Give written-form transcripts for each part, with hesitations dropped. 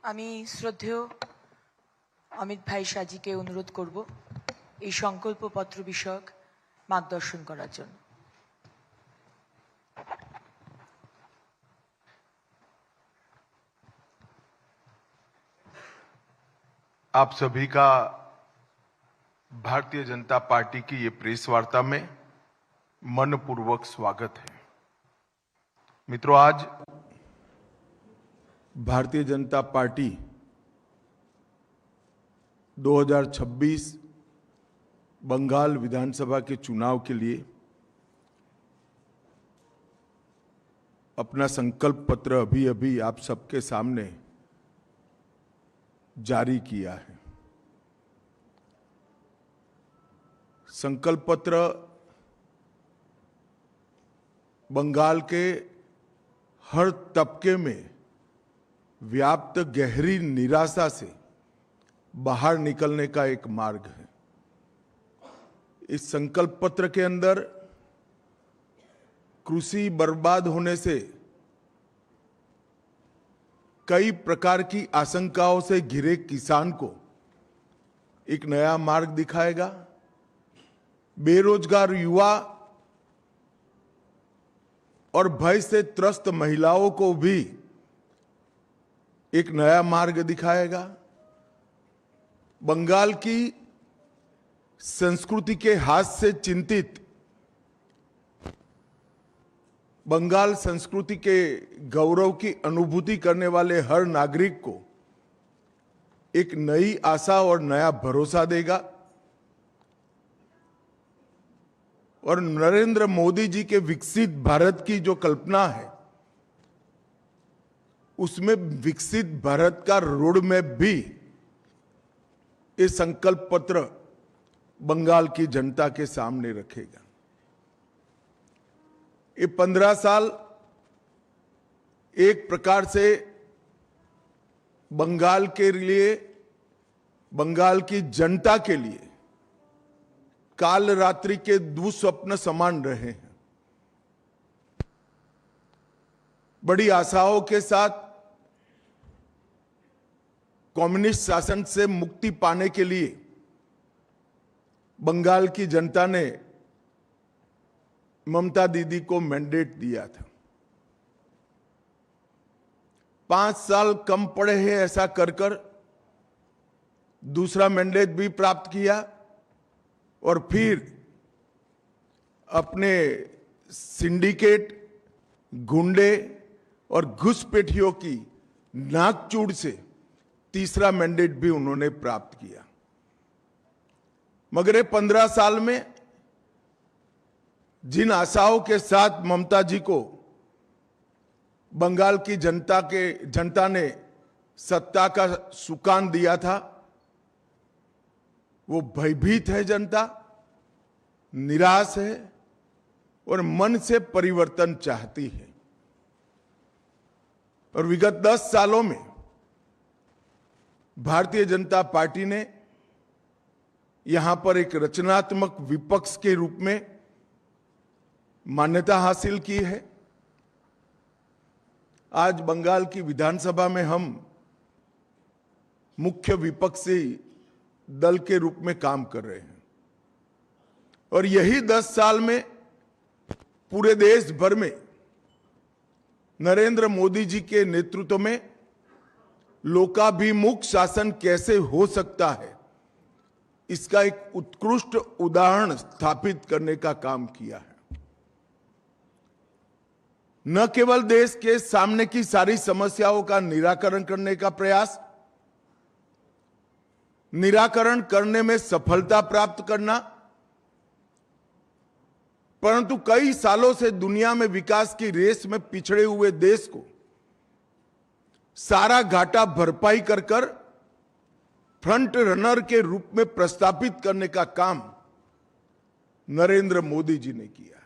আমি শ্রদ্ধেয় অমিত ভাই সাজিকে অনুরোধ করব এই সংকল্পপত্র বিষয়ক মার্গদর্শন করার জন্য। आप सभी का भारतीय जनता पार्टी की ये प्रेस वार्ता में मनपूर्वक स्वागत है। मित्रों, आज भारतीय जनता पार्टी 2026 बंगाल विधानसभा के चुनाव के लिए अपना संकल्प पत्र अभी आप सबके सामने जारी किया है। संकल्प पत्र बंगाल के हर तबके में व्याप्त गहरी निराशा से बाहर निकलने का एक मार्ग है। इस संकल्प पत्र के अंदर कृषि बर्बाद होने से कई प्रकार की आशंकाओं से घिरे किसान को एक नया मार्ग दिखाएगा। बेरोजगार युवा और भय से त्रस्त महिलाओं को भी एक नया मार्ग दिखाएगा। बंगाल की संस्कृति के हाथ से चिंतित, बंगाल संस्कृति के गौरव की अनुभूति करने वाले हर नागरिक को एक नई आशा और नया भरोसा देगा। और नरेंद्र मोदी जी के विकसित भारत की जो कल्पना है, उसमें विकसित भारत का रोड मैप भी ये संकल्प पत्र बंगाल की जनता के सामने रखेगा। ये 15 साल एक प्रकार से बंगाल के लिए, बंगाल की जनता के लिए काल रात्रि के दुस्वप्न समान रहे हैं। बड़ी आशाओं के साथ कम्युनिस्ट शासन से मुक्ति पाने के लिए बंगाल की जनता ने ममता दीदी को मैंडेट दिया था। 5 साल कम पड़े हैं ऐसा कर दूसरा मैंडेट भी प्राप्त किया और फिर अपने सिंडिकेट, गुंडे और घुसपैठियों की नाकचूड़ से तीसरा मैंडेट भी उन्होंने प्राप्त किया। मगर ये 15 साल में जिन आशाओं के साथ ममता जी को बंगाल की जनता ने सत्ता का सुकान दिया था, वो भयभीत है जनता, निराश है और मन से परिवर्तन चाहती है। और विगत 10 सालों में भारतीय जनता पार्टी ने यहां पर एक रचनात्मक विपक्ष के रूप में मान्यता हासिल की है। आज बंगाल की विधानसभा में हम मुख्य विपक्षी दल के रूप में काम कर रहे हैं और यही 10 साल में पूरे देश भर में नरेंद्र मोदी जी के नेतृत्व में लोकाभिमुख शासन कैसे हो सकता है, इसका एक उत्कृष्ट उदाहरण स्थापित करने का काम किया है। न केवल देश के सामने की सारी समस्याओं का निराकरण करने का प्रयास, निराकरण करने में सफलता प्राप्त करना, परंतु कई सालों से दुनिया में विकास की रेस में पिछड़े हुए देश को सारा घाटा भरपाई कर फ्रंट रनर के रूप में प्रस्थापित करने का काम नरेंद्र मोदी जी ने किया।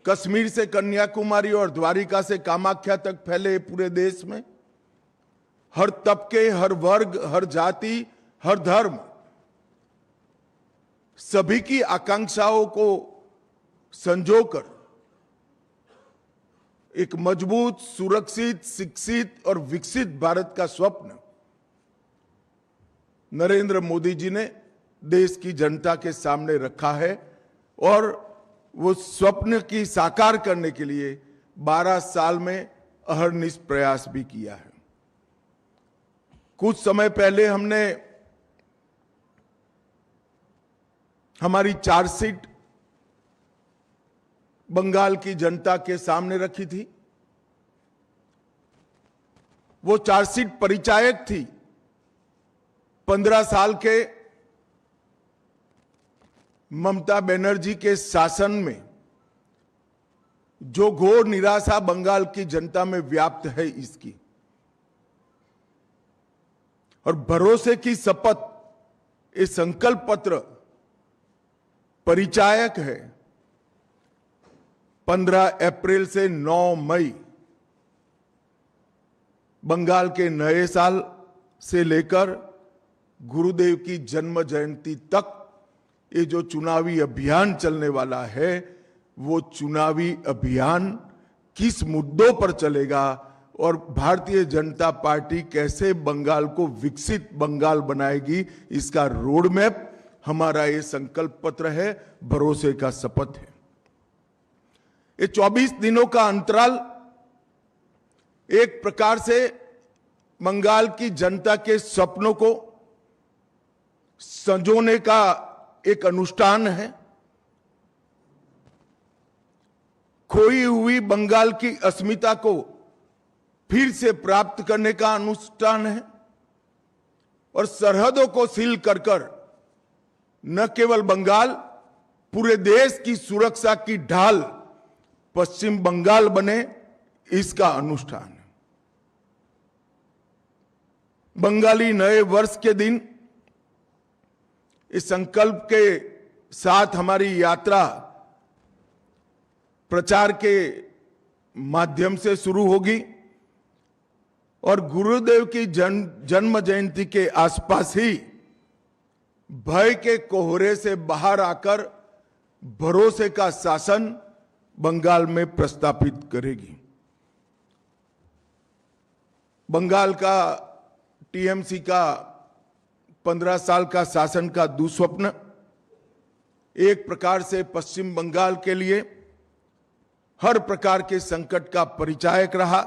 कश्मीर से कन्याकुमारी और द्वारिका से कामाख्या तक फैले पूरे देश में हर तबके, हर वर्ग, हर जाति, हर धर्म, सभी की आकांक्षाओं को संजोकर एक मजबूत, सुरक्षित, शिक्षित और विकसित भारत का स्वप्न नरेंद्र मोदी जी ने देश की जनता के सामने रखा है और वो स्वप्न की साकार करने के लिए 12 साल में अहरनिश प्रयास भी किया है। कुछ समय पहले हमने हमारी चार्जशीट बंगाल की जनता के सामने रखी थी। वो चार्जशीट परिचायक थी 15 साल के ममता बनर्जी के शासन में जो घोर निराशा बंगाल की जनता में व्याप्त है इसकी, और भरोसे की शपथ, ये संकल्प पत्र परिचायक है। 15 अप्रैल से 9 मई बंगाल के नए साल से लेकर गुरुदेव की जन्म जयंती तक ये जो चुनावी अभियान चलने वाला है, वो चुनावी अभियान किस मुद्दों पर चलेगा और भारतीय जनता पार्टी कैसे बंगाल को विकसित बंगाल बनाएगी, इसका रोड मैप हमारा ये संकल्प पत्र है, भरोसे का शपथ है। ये 24 दिनों का अंतराल एक प्रकार से बंगाल की जनता के सपनों को संजोने का एक अनुष्ठान है। खोई हुई बंगाल की अस्मिता को फिर से प्राप्त करने का अनुष्ठान है और सरहदों को सील कर न केवल बंगाल, पूरे देश की सुरक्षा की ढाल पश्चिम बंगाल बने, इसका अनुष्ठान है। बंगाली नए वर्ष के दिन इस संकल्प के साथ हमारी यात्रा प्रचार के माध्यम से शुरू होगी और गुरुदेव की जन्म जयंती के आसपास ही भय के कोहरे से बाहर आकर भरोसे का शासन बंगाल में प्रस्थापित करेगी। बंगाल का टीएमसी का 15 साल का शासन का दुस्वप्न एक प्रकार से पश्चिम बंगाल के लिए हर प्रकार के संकट का परिचायक रहा।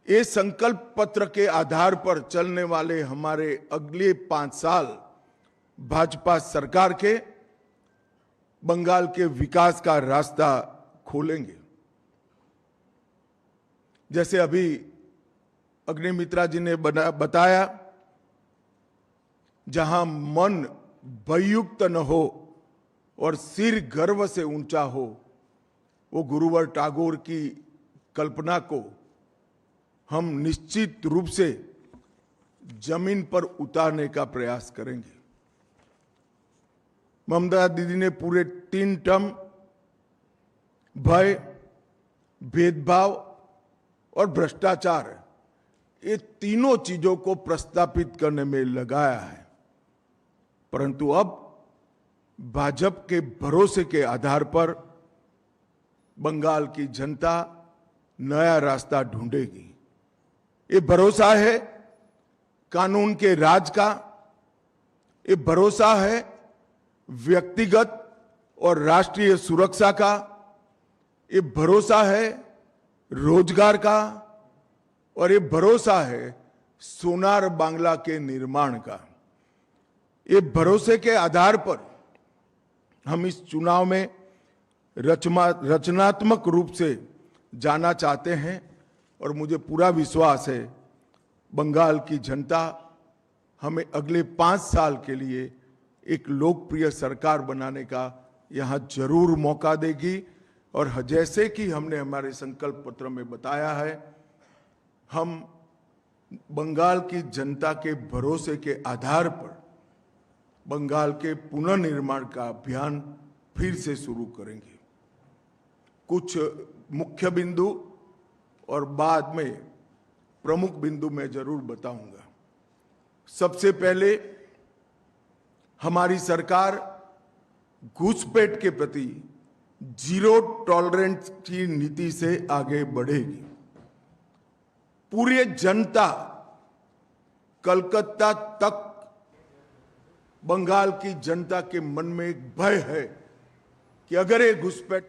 ये संकल्प पत्र के आधार पर चलने वाले हमारे अगले 5 साल भाजपा सरकार के बंगाल के विकास का रास्ता खोलेंगे। जैसे अभी अग्निमित्रा जी ने बताया, जहां मन भययुक्त न हो और सिर गर्व से ऊंचा हो, वो गुरुवर टैगोर की कल्पना को हम निश्चित रूप से जमीन पर उतारने का प्रयास करेंगे। ममता दीदी ने पूरे 3 टर्म भय, भेदभाव और भ्रष्टाचार, ये तीनों चीजों को प्रस्तापित करने में लगाया है, परंतु अब भाजपा के भरोसे के आधार पर बंगाल की जनता नया रास्ता ढूंढेगी। ये भरोसा है कानून के राज का, ये भरोसा है व्यक्तिगत और राष्ट्रीय सुरक्षा का, ये भरोसा है रोजगार का और ये भरोसा है सोनार बांग्ला के निर्माण का। ये भरोसे के आधार पर हम इस चुनाव में रचनात्मक रूप से जाना चाहते हैं और मुझे पूरा विश्वास है बंगाल की जनता हमें अगले 5 साल के लिए एक लोकप्रिय सरकार बनाने का यहां जरूर मौका देगी। और जैसे कि हमने हमारे संकल्प पत्र में बताया है, हम बंगाल की जनता के भरोसे के आधार पर बंगाल के पुनर्निर्माण का अभियान फिर से शुरू करेंगे। कुछ मुख्य बिंदु और बाद में प्रमुख बिंदु मैं जरूर बताऊंगा। सबसे पहले, हमारी सरकार घुसपैठ के प्रति जीरो टॉलरेंस की नीति से आगे बढ़ेगी। पूरी जनता कलकत्ता तक बंगाल की जनता के मन में एक भय है कि अगर ये घुसपैठ